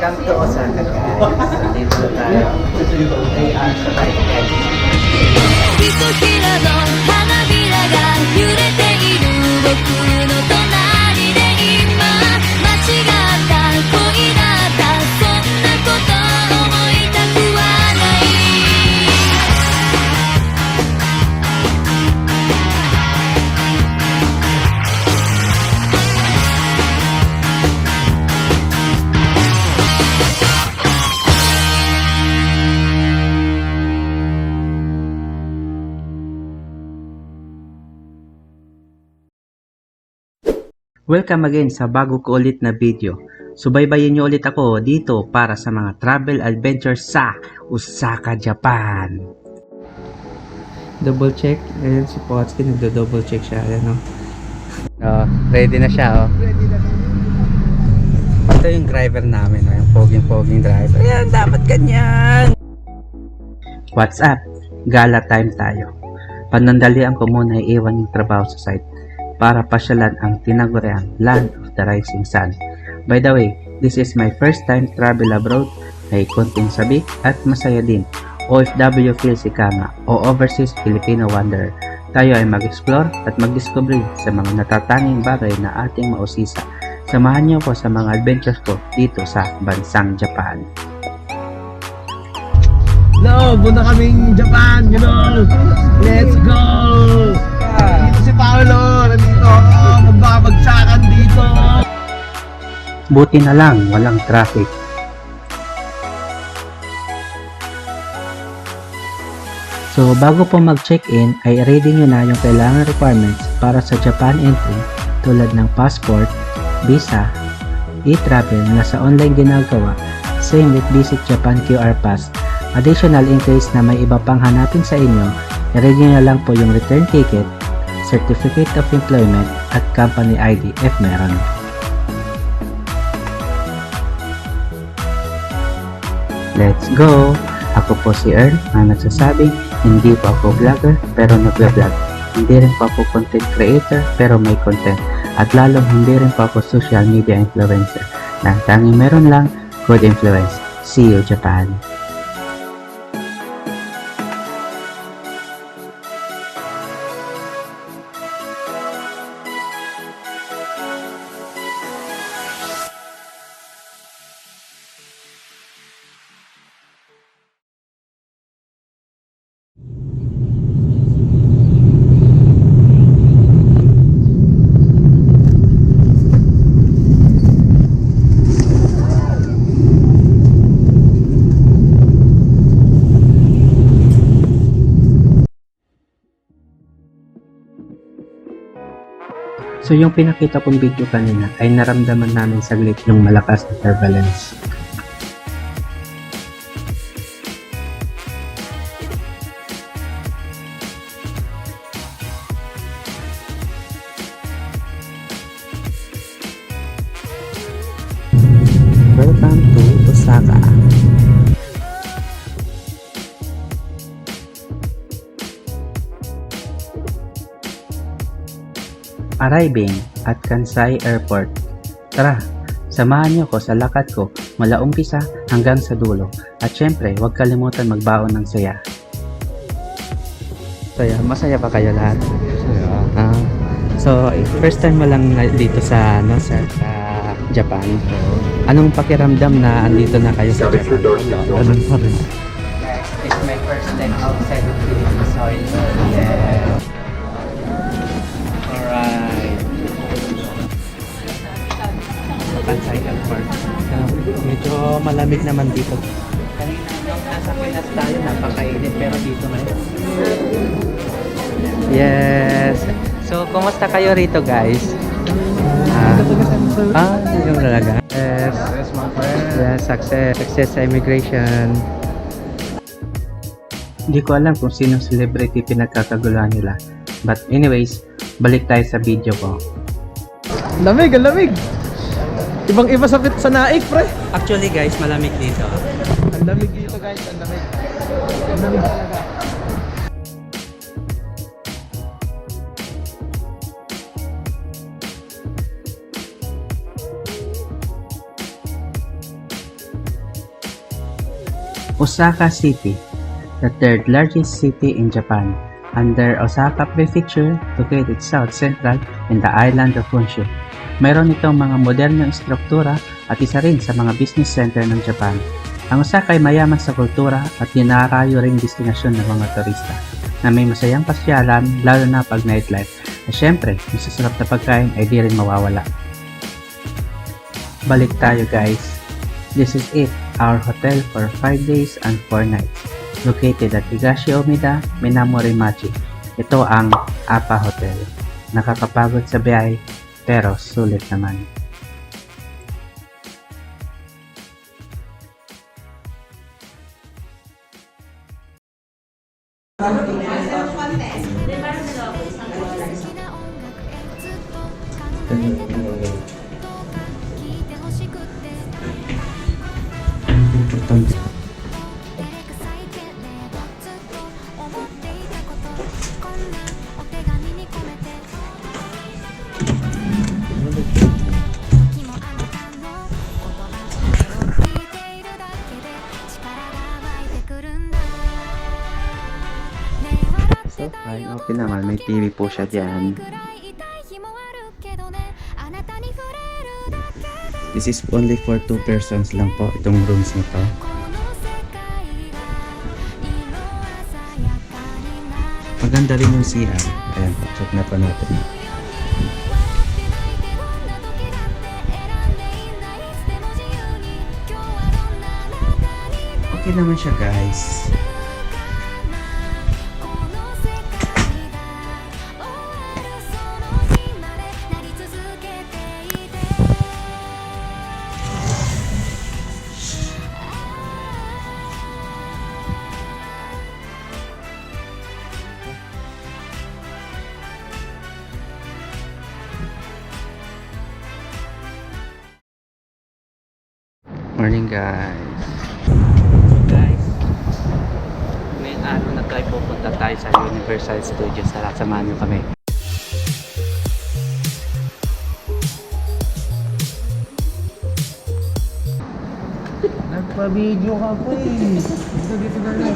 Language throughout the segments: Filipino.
Welcome to Osaka, guys. Dito na tayo. 3 hours na tayo, guys. ひとひらの花びらが揺れている僕の隣で今間違った恋だったそんなこと思いたくはないWelcome again sa bago ko ulit na video. Subaybayin nyo ulit ako dito para sa mga travel adventures sa Osaka, Japan. Double check. Ayan si Potsky, nagdo-double check siya. Ayan o. Ready na siya o. Ito yung driver namin o. Yung poging driver. Ayan, dapat ganyan. What's up? Gala time tayo. Panandalian ko muna iiwan yung trabaho sa site para pasyalan ang tinaguriang Land of the Rising Sun. By the way, this is my first time travel abroad. May konting sabi at masaya din. OFW feel si Kama o Overseas Filipino Wanderer. Tayo ay mag-explore at mag-discovery sa mga natatanging bagay na ating mausisa. Samahan niyo po sa mga adventures ko dito sa bansang Japan. No, muna kaming Japan, you know. Let's go! Dito si Paolo, nandito. Magbabagsakan dito. Buti na lang walang traffic. So bago po mag-check-in ay ready nyo na yung kailangan requirements para sa Japan entry tulad ng passport, visa, e-travel na sa online ginagawa, same with Visit Japan QR Pass. Additional in case na may iba pang hanapin sa inyo, i-ready nyo lang po yung return ticket, certificate of employment at company ID if meron. Let's go! Ako po si Earl na nagsasabing hindi po ako vlogger pero nagwe-vlog. Hindi rin po ako content creator pero may content. At lalong hindi rin po ako social media influencer. Na tanging meron lang good influence. See you Japan! So yung pinakita kong video kanina ay naramdaman namin saglit yung malakas na turbulence. Welcome to Osaka. Arriving at Kansai Airport. Tara, samahan niyo ko sa lakad ko mula umpisa hanggang sa dulo. At syempre, huwag kalimutan magbaon ng saya. Masaya ba kayo lahat? So, first time mo lang dito sa, Japan. Anong pakiramdam na andito na kayo sa Japan? Ganun pa rin. It's my first time outside of Philippines. Sorry. Yeah. Alright. Kansai Airport. Medyo malamig naman dito. Kanina nung nasa Pinas tayo, napakainit pero dito ngayon. Yes! So, kumusta kayo rito guys? Yung talaga. Yes. Yes, my friend. Yes, success sa immigration. Hindi ko alam kung sinong celebrity pinagkakaguluhan nila. But anyways, balik tayo sa video ko. Lamig, ang lamig. Ibang-iba sa naik, pre. Actually guys, malamig dito. Ang lamig dito, guys. Ang lamig. Ang lamig talaga. Osaka City, the third largest city in Japan, under Osaka Prefecture, located south central in the island of Honshu. Mayroon itong mga modernong struktura at isa rin sa mga business center ng Japan. Ang Osaka ay mayaman sa kultura at dinarayo ring destinasyon ng mga turista na may masayang pasyalan lalo na pag nightlife. At syempre, yung sasarap na pagkain ay di rin mawawala. Balik tayo guys. This is it, our hotel for 5 days and 4 nights. Located at Higashi Omida, Minamorimachi. Ito ang APA Hotel. Nakakapagod sa biyahe, pero sulit naman. Importante. So, ay, okay naman. May TV po siya dyan. This is only for 2 persons lang po, itong rooms nito. Maganda rin yung CR. Ayan po, check na pa natin. Okay naman siya guys. Morning guys. Guys, may araw na tayo pupunta tayo sa Universal Studios. Tara, samahan niyo kami. Nagpa-video ka po eh. Dito na lang.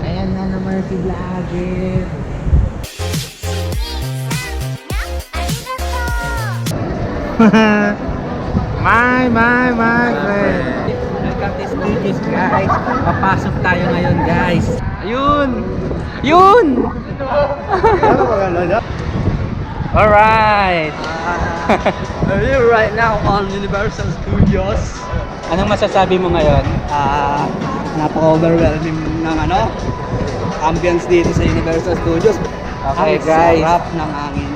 Ayan na naman si Vlogger. My friend. Welcome to Studios guys. Papasok tayo ngayon guys. Ayun! Yun! Alright! We're right now on Universal Studios. Anong masasabi mo ngayon? Napaka-overwhelming ng ambience dito sa Universal Studios. Okay, Ang guys. sarap ng hangin.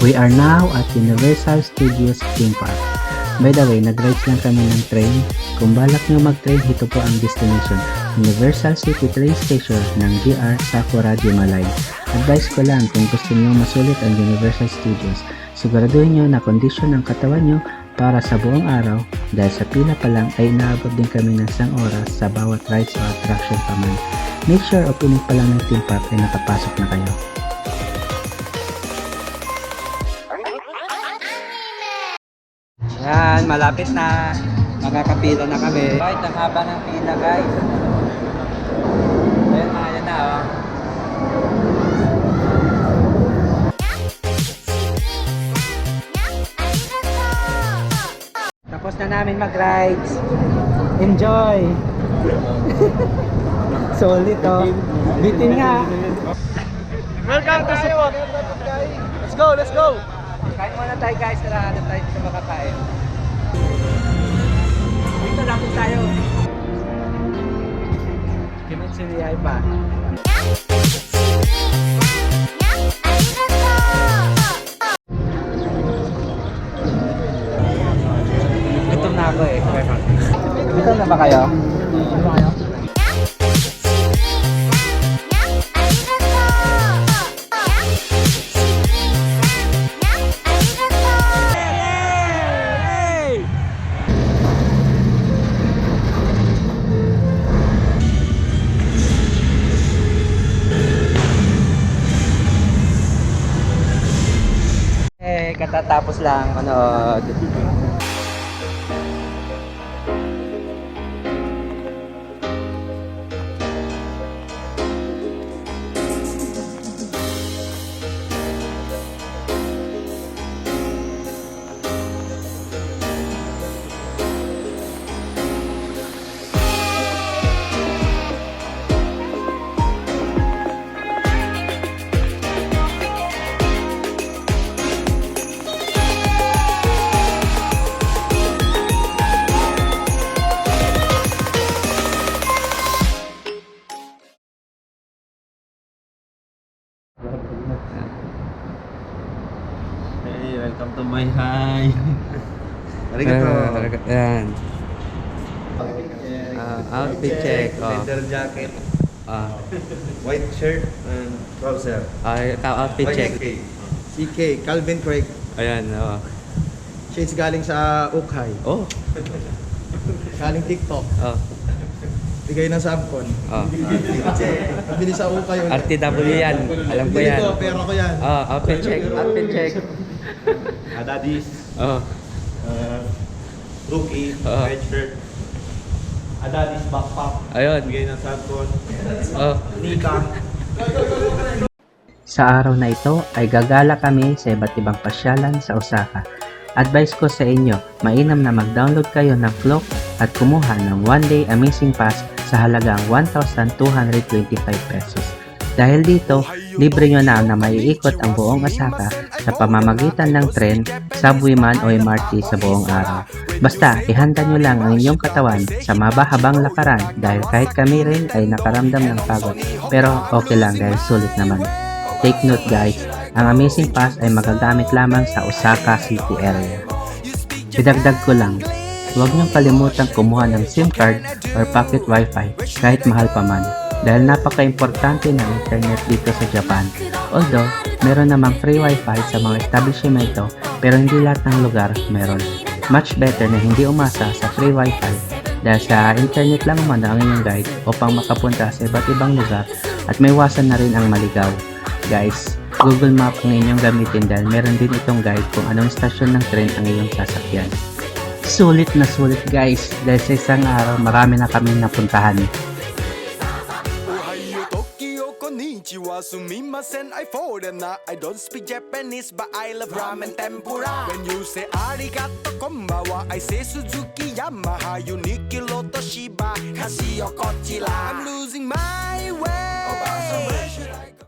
We are now at Universal Studios Theme Park. By the way, nag-rides lang kami ng train. Kung balak nyo mag-train, ito po ang destination. Universal City Train Station ng GR Sakura Jima Line. Advice ko lang kung gusto nyo masulit ang Universal Studios, siguraduhin nyo na kondisyon ng katawan nyo para sa buong araw dahil sa pila pa lang ay inaabot din kami ng 1 oras sa bawat rides o attraction pa man. Make sure opening pa lang ng theme park ay nakapasok na kayo. Yan, malapit na. Magkakapila na kami. Right, ang haba ng pila guys. Ayan na oh. Tapos na namin mag-rides. Enjoy! Solid oh. Bitin nga. Welcome to support. Let's go, let's go. Kain muna tayo guys. Tara, hanap tayo dito makakain. Dito lapit tayo. Kimitsuya pa. Gutom na ako eh. Gutom na ba kayo? Gutom na kayo? katatapos lang manood. Arigato. Yan. Outfit check. Leather jacket, Ah, white shirt, and trouser. outfit check. CK, Calvin Craig. Ayan, oh. Shades galing sa Ukhay. Oh, Galing TikTok. oh, Bigay ng Samcon. oh. Nabili sa Ukhay ulit. RTW yan. Alam ko Bili yan. ko, pero ko yan. Oh, outfit check. Outfit check. Adadis, Oh, Rookie, Oo. white shirt. Adadis backpack. ayun. Bigay ng Samcon. Oh. Nika. Sa araw na ito ay gagala kami sa iba't ibang pasyalan sa Osaka. Advice ko sa inyo, mainam na mag-download kayo ng Klook at kumuha ng one-day amazing pass sa halagang 1,225 pesos. Dahil dito, libre nyo na maiikot ang buong Osaka sa pamamagitan ng tren, subway man o MRT sa buong araw. Basta, ihanda nyo lang ang inyong katawan sa mabahabang lakaran dahil kahit kami rin ay nakaramdam ng pagod. Pero okay lang dahil sulit naman. Take note guys, ang Amazing Pass ay magagamit lamang sa Osaka City area. Idagdag ko lang, huwag niyong kalimutang kumuha ng SIM card or pocket wifi kahit mahal pa man dahil napaka-importante ng internet dito sa Japan. Although, meron namang free wifi sa mga establishmento pero hindi lahat ng lugar meron. Much better na hindi umasa sa free wifi dahil sa internet lang naman ang inyong guide upang makapunta sa iba't ibang lugar at may iwasan na rin ang maligaw. Guys, Google Map ang inyong gamitin dahil meron din itong guide kung anong stasyon ng tren ang iyong sasakyan. Sulit na sulit guys dahil sa isang araw marami na kaming napuntahan. Ohayo, Tokyo, konnichiwa, sumimasen, I foreigner. I don't speak Japanese, but I love ramen tempura. When you say arigato, konbawa, I say Suzuki, Yamaha, Uniqlo, Toshiba, Casio, Kochila. I'm losing my way. So where should I go?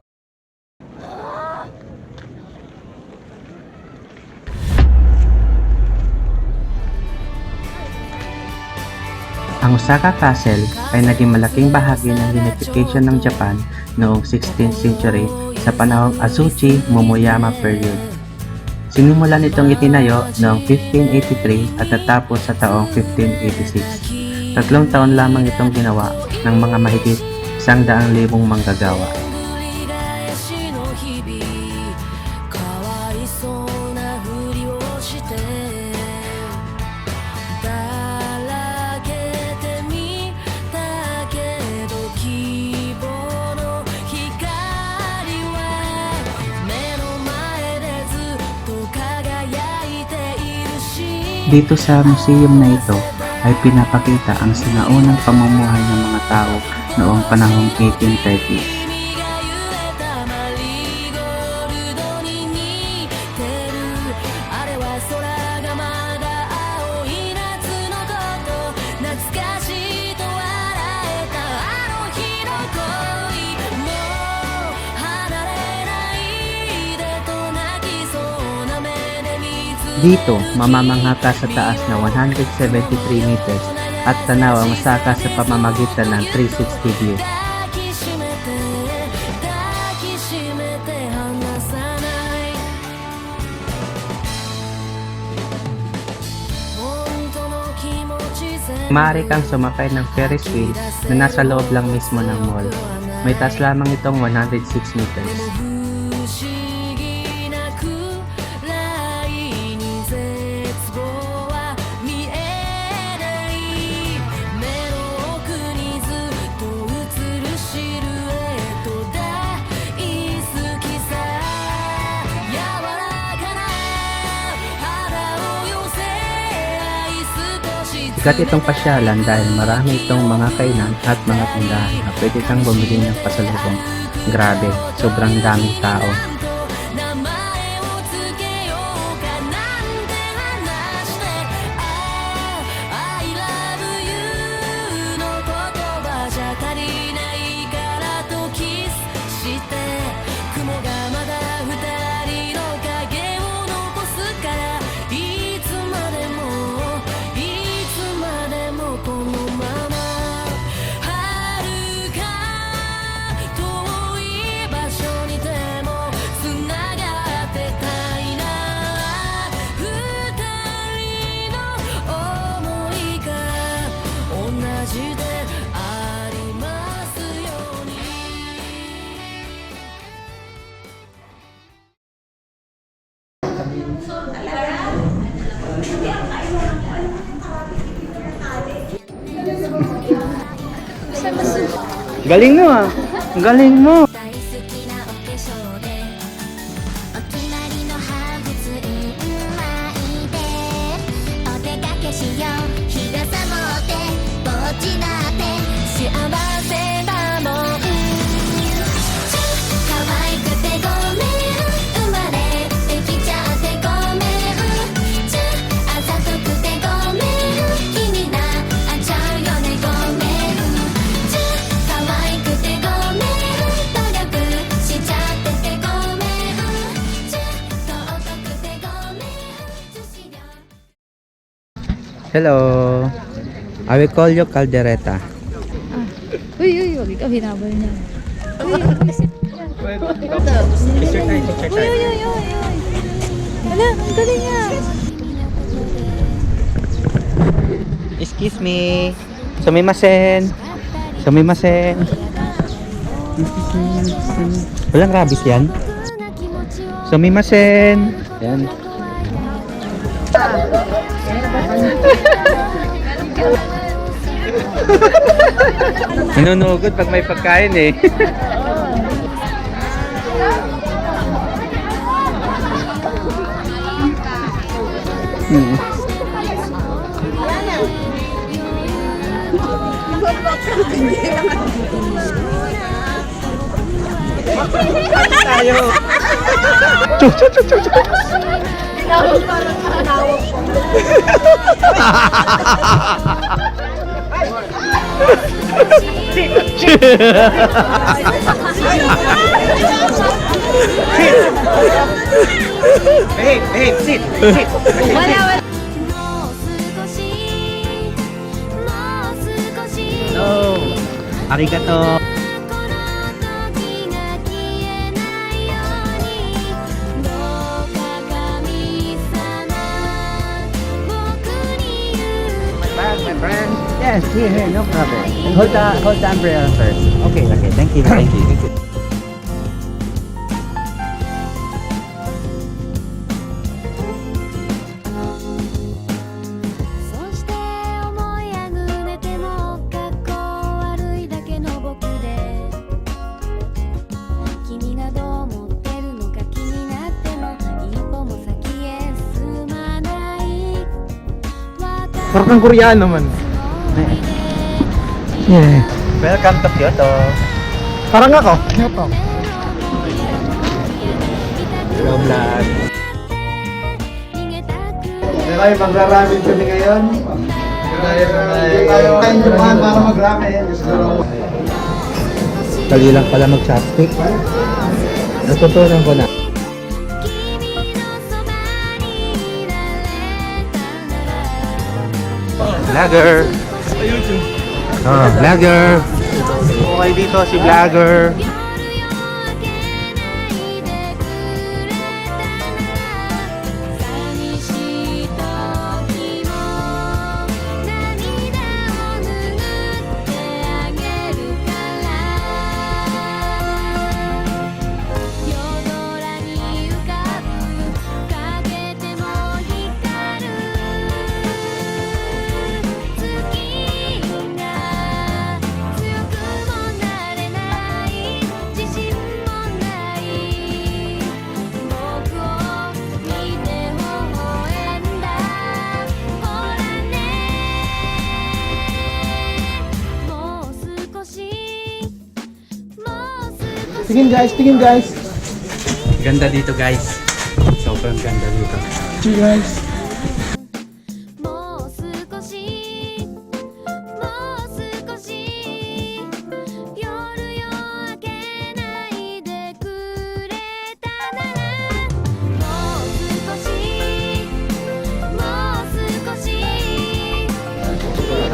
Ang Osaka Castle ay naging malaking bahagi ng unification ng Japan noong 16th century sa panahong Azuchi Momoyama period. Sinimulan itong itinayo noong 1583 at natapos sa taong 1586. 3 taon lamang itong ginawa ng mga mahigit 100,000 manggagawa. Dito sa museum na ito ay pinapakita ang sinaunang pamumuhay ng mga tao noong panahong 1830s. Dito, mamamangha ka sa taas na 173 meters at tanaw ang Osaka sa pamamagitan ng 360 view. Maaari kang sumakay ng Ferris wheel na nasa loob lang mismo ng mall. May taas lamang itong 106 meters. Sikat itong pasyalan dahil marami itong mga kainan at mga tindahan na pwede kang bumili ng pasalubong. Grabe, sobrang daming tao. Galing mo ah. Galing mo. 大好きなお化粧でお決まりのハーフツイン巻いてお出かけしよう日傘持ってぼっちなって幸せだもん可愛くてごめん生まれてきちゃってごめんあざとくてごめん気になっちゃうよねごめん可愛くてごめん努力しちゃっててごめん尊くてごめん女子寮 Hello. I will call you Caldereta. Uy, wag ikaw hinabol niya. Uy, Hala, ang galing niya. Excuse me. Sumimasen. Sumimasen. Walang rabies yan. Sumimasen. Yan. Nanunugod pag may pagkain eh. Hmm. Tayo. Hey, sit. もう少しもう少し No. Arigato. この時が消えないようにどうか神様僕に言う My friend. Yes, here, no problem. Hold the umbrella first. Okay, thank you.「そして思いあぐねても格好悪いだけの僕で」「君がどう思ってるのか気になっても一歩も先へ進まない」「 Parang Koreano man. Yeah. Welcome to Kyoto. Parang ako. Ito. Hello, vlog. 逃げたく Kaya magra-ramen kami ngayon. Tayo kayo dumaan para mag-ramen. Dali lang pala mag-chopstick. Natutunan ko na. 君のそばにいられたなら Vlogger. Oh, vlogger. Okay dito si vlogger. 夜よ明けないでくれたなら寂しい時も涙を拭ってあげるから夜空に浮かぶかけても光る月が強くもなれない自信もない僕を見て微笑んだほらねもう少しもう少し Tingin guys. Ganda dito, guys. Sobrang ganda dito. See you guys. もう少しもう少し夜よ明けないでくれたならもう少しもう少し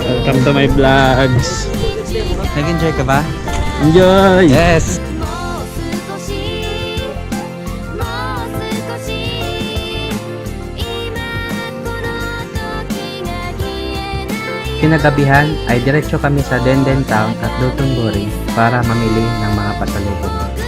Welcome to my vlogs. Nag-enjoy ka ba? Enjoy! Yes! もう少しもう少し今この時が消えない Kinagabihan ay diretso kami sa Denden Town at Dotonbori para mamili ng mga pasalubong.